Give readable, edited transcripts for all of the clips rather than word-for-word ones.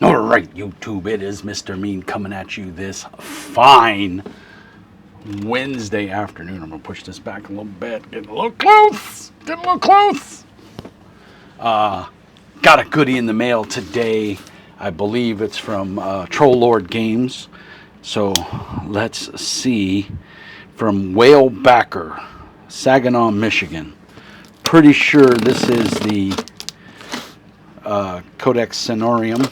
All right, YouTube, it is Mr. Mean coming at you this fine Wednesday afternoon. I'm going to push this back a little bit. Getting a little close. Getting a little close. Got a goodie in the mail today. I believe it's from Troll Lord Games. So let's see. From Whale Backer, Saginaw, Michigan. Pretty sure this is the Codex Sonorium.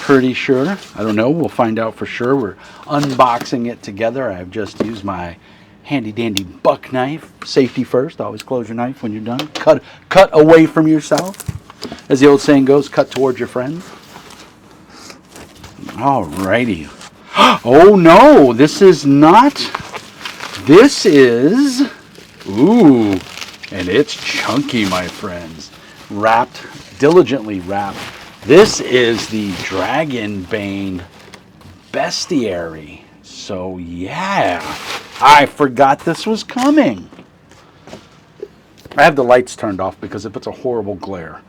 Pretty sure. I don't know. We'll find out for sure. We're unboxing it together. I've just used my handy dandy buck knife. Safety first. Always close your knife when you're done. Cut away from yourself. As the old saying goes, cut towards your friend. Alrighty. Oh no, this is not. This is. Ooh, and it's chunky, my friends. Wrapped, diligently wrapped. This is the Dragonbane Bestiary. So yeah, I forgot this was coming. I have the lights turned off because it puts a horrible glare.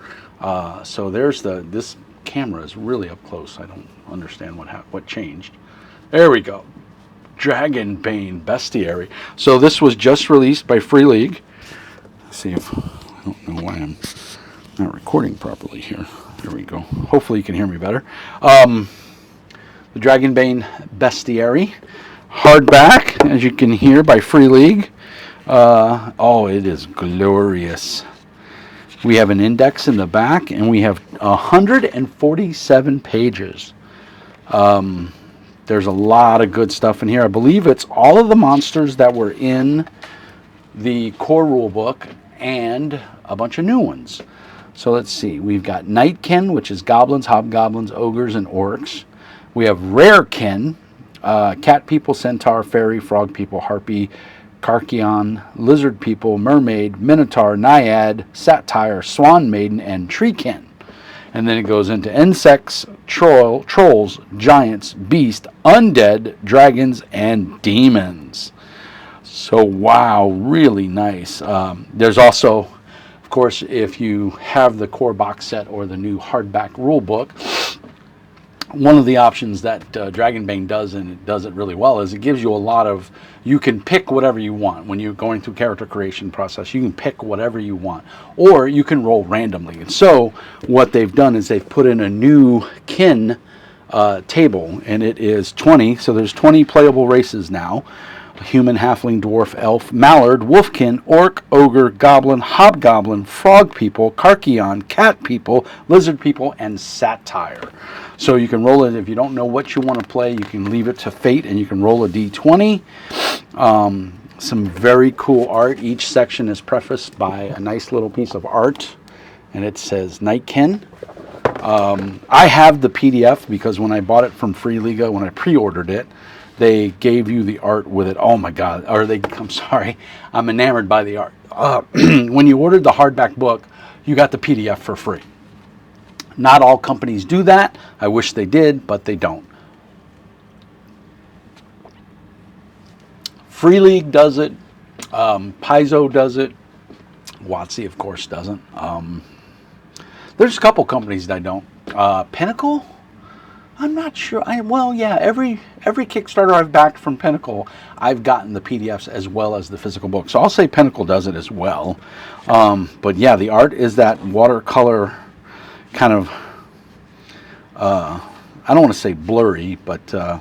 So there's this camera is really up close. I don't understand what changed. There we go. Dragonbane Bestiary. So this was just released by Free League. Let's see if I don't know why I'm not recording properly here. There we go. Hopefully you can hear me better. The Dragonbane Bestiary, hardback, as you can hear, by Free League. Oh, it is glorious. We have an index in the back, and we have 147 pages. There's a lot of good stuff in here. I believe it's all of the monsters that were in the core rule book and a bunch of new ones. So let's see. We've got Nightkin, which is goblins, hobgoblins, ogres, and orcs. We have Rarekin, cat people, centaur, fairy, frog people, harpy, Karkion, lizard people, mermaid, minotaur, naiad, satyr, swan maiden, and treekin. And then it goes into insects, trolls, giants, beasts, undead, dragons, and demons. So wow, really nice. There's also, of course, if you have the core box set or the new hardback rule book, one of the options that Dragonbane does, and it does it really well, is it gives you a lot of, you can pick whatever you want. When you're going through character creation process, you can pick whatever you want, or you can roll randomly. And so what they've done is they've put in a new kin table, and it is 20. So there's 20 playable races now. Human, halfling, dwarf, elf, mallard, wolfkin, orc, ogre, goblin, hobgoblin, frog people, Karkion, cat people, lizard people, and satyr. So you can roll it. If you don't know what you want to play, you can leave it to fate, and you can roll a d20. Some very cool art. Each section is prefaced by a nice little piece of art, and it says Nightkin. I have the PDF because when I bought it from Free League, when I pre-ordered it, they gave you the art with it. Oh my God. I'm sorry. I'm enamored by the art. When you ordered the hardback book, you got the PDF for free. Not all companies do that. I wish they did, but they don't. Free League does it. Paizo does it. WotC, of course, doesn't. There's a couple companies that don't. Pinnacle? I'm not sure. Every Kickstarter I've backed from Pinnacle, I've gotten the PDFs as well as the physical book. So I'll say Pinnacle does it as well. But yeah, the art is that watercolor kind of, I don't want to say blurry, but I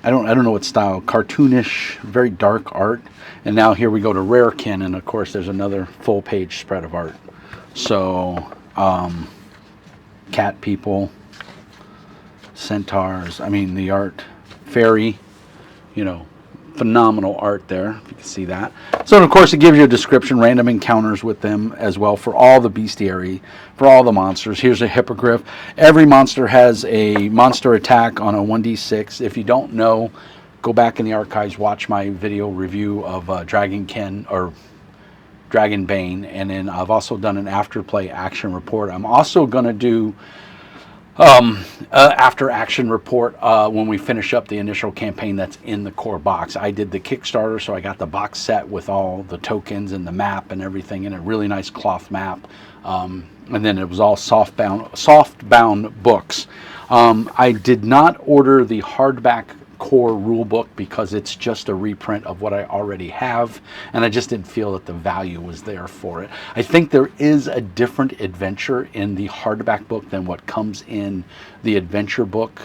don't know what style, cartoonish, very dark art. And now here we go to Rarekin, and of course there's another full page spread of art. So cat people, centaurs, I mean the art, fairy, phenomenal art there, if you can see that. So of course it gives you a description, random encounters with them as well for all the bestiary, for all the monsters. Here's a hippogriff. Every monster has a monster attack on a 1d6. If you don't know, go back in the archives, watch my video review of Dragonkin or Dragonbane, and then I've also done an afterplay action report. I'm also going to do After action report, when we finish up the initial campaign that's in the core box. I did the Kickstarter, so I got the box set with all the tokens and the map and everything in a really nice cloth map. And then it was all soft bound books. I did not order the hardback core rule book because it's just a reprint of what I already have, and I just didn't feel that the value was there for it. I think there is a different adventure in the hardback book than what comes in the adventure book,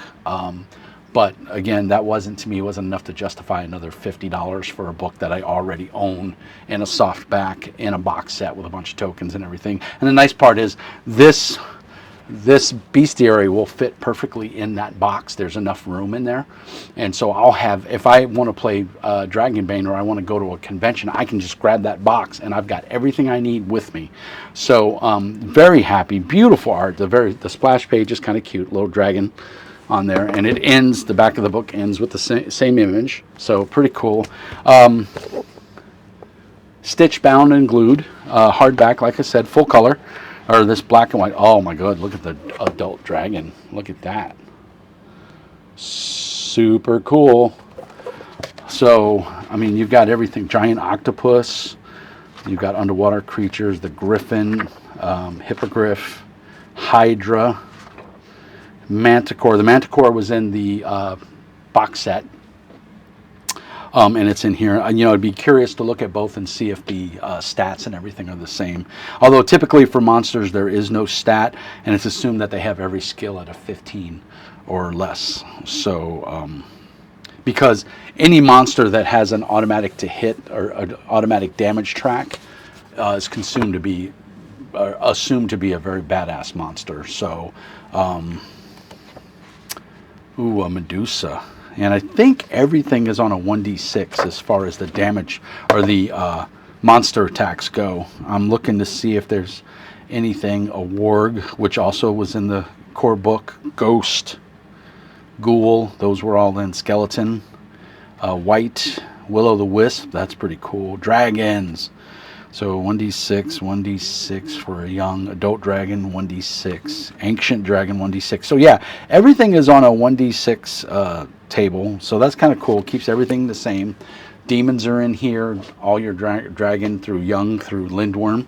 but again, that wasn't, to me, wasn't enough to justify another $50 for a book that I already own in a softback in a box set with a bunch of tokens and everything. And the nice part is this bestiary will fit perfectly in that box. There's enough room in there, and so I'll have, if I want to play Dragonbane or I want to go to a convention, I can just grab that box and I've got everything I need with me. So very happy. Beautiful art. The splash page is kind of cute, little dragon on there, and it ends, the back of the book ends with the same image, so pretty cool. Stitch bound and glued, hardback, like I said, full color. Or this black and white. Oh my god, look at the adult dragon. Look at that. Super cool. So, I mean, you've got everything. Giant octopus. You've got underwater creatures. The griffin. Hippogriff. Hydra. Manticore. The Manticore was in the box set. And it's in here. You know, I'd be curious to look at both and see if the stats and everything are the same. Although typically for monsters there is no stat, and it's assumed that they have every skill at a 15 or less. So, because any monster that has an automatic to hit or an automatic damage track is assumed to be a very badass monster. So, ooh, a Medusa. And I think everything is on a 1d6 as far as the damage or the monster attacks go. I'm looking to see if there's anything. A warg, which also was in the core book. Ghost, ghoul, those were all in. Skeleton, white, will-o'-the-wisp, that's pretty cool. Dragons. So 1d6 for a young adult dragon, 1d6. Ancient dragon, 1d6. So yeah, everything is on a 1d6 table, so that's kind of cool. Keeps everything the same. Demons are in here. All your dragon through young through Lindworm,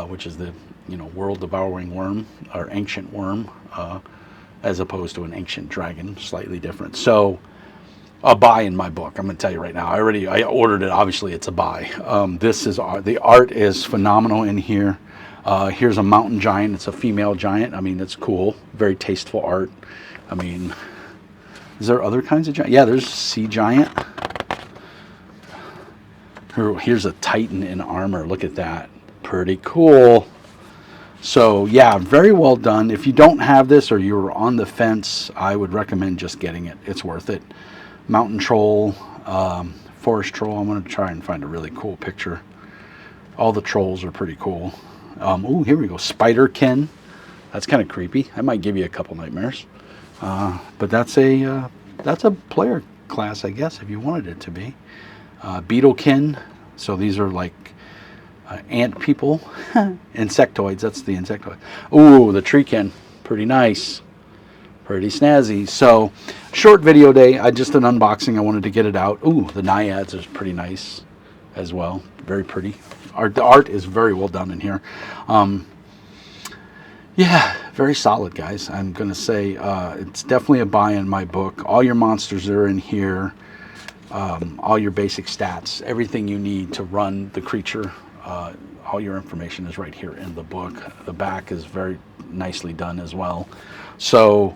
which is the world devouring worm or ancient worm, as opposed to an ancient dragon, slightly different. So a buy in my book. I'm going to tell you right now. I ordered it. Obviously, it's a buy. This is the art is phenomenal in here. Here's a mountain giant. It's a female giant. I mean, it's cool. Very tasteful art. I mean, is there other kinds of giant? Yeah, there's sea giant. Here's a titan in armor. Look at that. Pretty cool. So yeah, very well done. If you don't have this or you're on the fence, I would recommend just getting it. It's worth it. Mountain troll, forest troll. I'm going to try and find a really cool picture. All the trolls are pretty cool. Ooh, here we go. Spiderkin. That's kind of creepy. I might give you a couple nightmares. But that's a player class, I guess, if you wanted it to be. Beetlekin. So these are like ant people. Insectoids. That's the insectoid. Ooh, the treekin. Pretty nice. Pretty snazzy. So, short video day. Just an unboxing. I wanted to get it out. Ooh, the naiads is pretty nice as well. Very pretty. The art is very well done in here. Yeah, very solid, guys. I'm going to say it's definitely a buy in my book. All your monsters are in here. All your basic stats. Everything you need to run the creature. All your information is right here in the book. The back is very nicely done as well. So,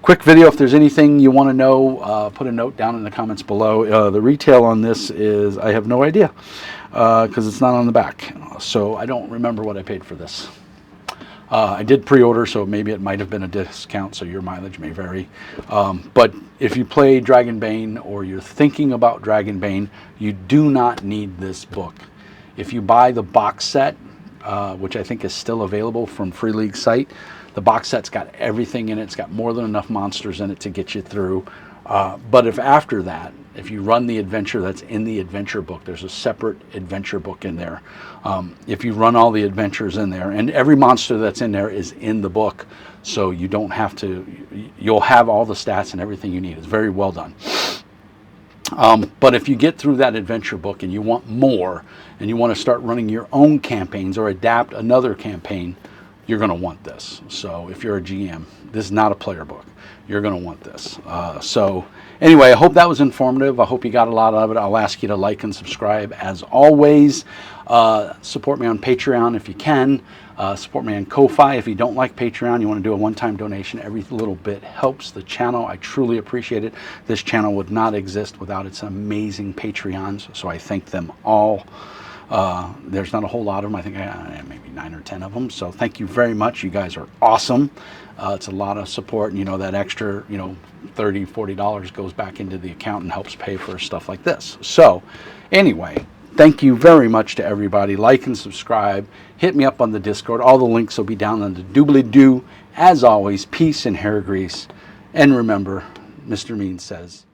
quick video. If there's anything you want to know, put a note down in the comments below. The retail on this is, I have no idea, because it's not on the back. So I don't remember what I paid for this. I did pre-order, so maybe it might have been a discount, so your mileage may vary. But if you play Dragonbane or you're thinking about Dragonbane, you do not need this book. If you buy the box set, which I think is still available from Free League site, the box set's got everything in it. It's got more than enough monsters in it to get you through. But if after that, if you run the adventure that's in the adventure book, there's a separate adventure book in there. If you run all the adventures in there, and every monster that's in there is in the book, So you don't have to, you'll have all the stats and everything you need. It's very well done. But if you get through that adventure book and you want more, and you want to start running your own campaigns or adapt another campaign, you're going to want this. So if you're a GM, this is not a player book. You're going to want this. So anyway, I hope that was informative. I hope you got a lot of it. I'll ask you to like and subscribe as always. Support me on Patreon if you can. Support me on Ko-Fi. If you don't like Patreon, you want to do a one-time donation, every little bit helps the channel. I truly appreciate it. This channel would not exist without its amazing Patreons, so I thank them all. There's not a whole lot of them. I think maybe 9 or 10 of them. So thank you very much. You guys are awesome. It's a lot of support, and that extra, $30, $40 goes back into the account and helps pay for stuff like this. So anyway, thank you very much to everybody. Like and subscribe. Hit me up on the Discord. All the links will be down on the doobly-doo. As always, peace and hair grease. And remember, Mr. Mean says...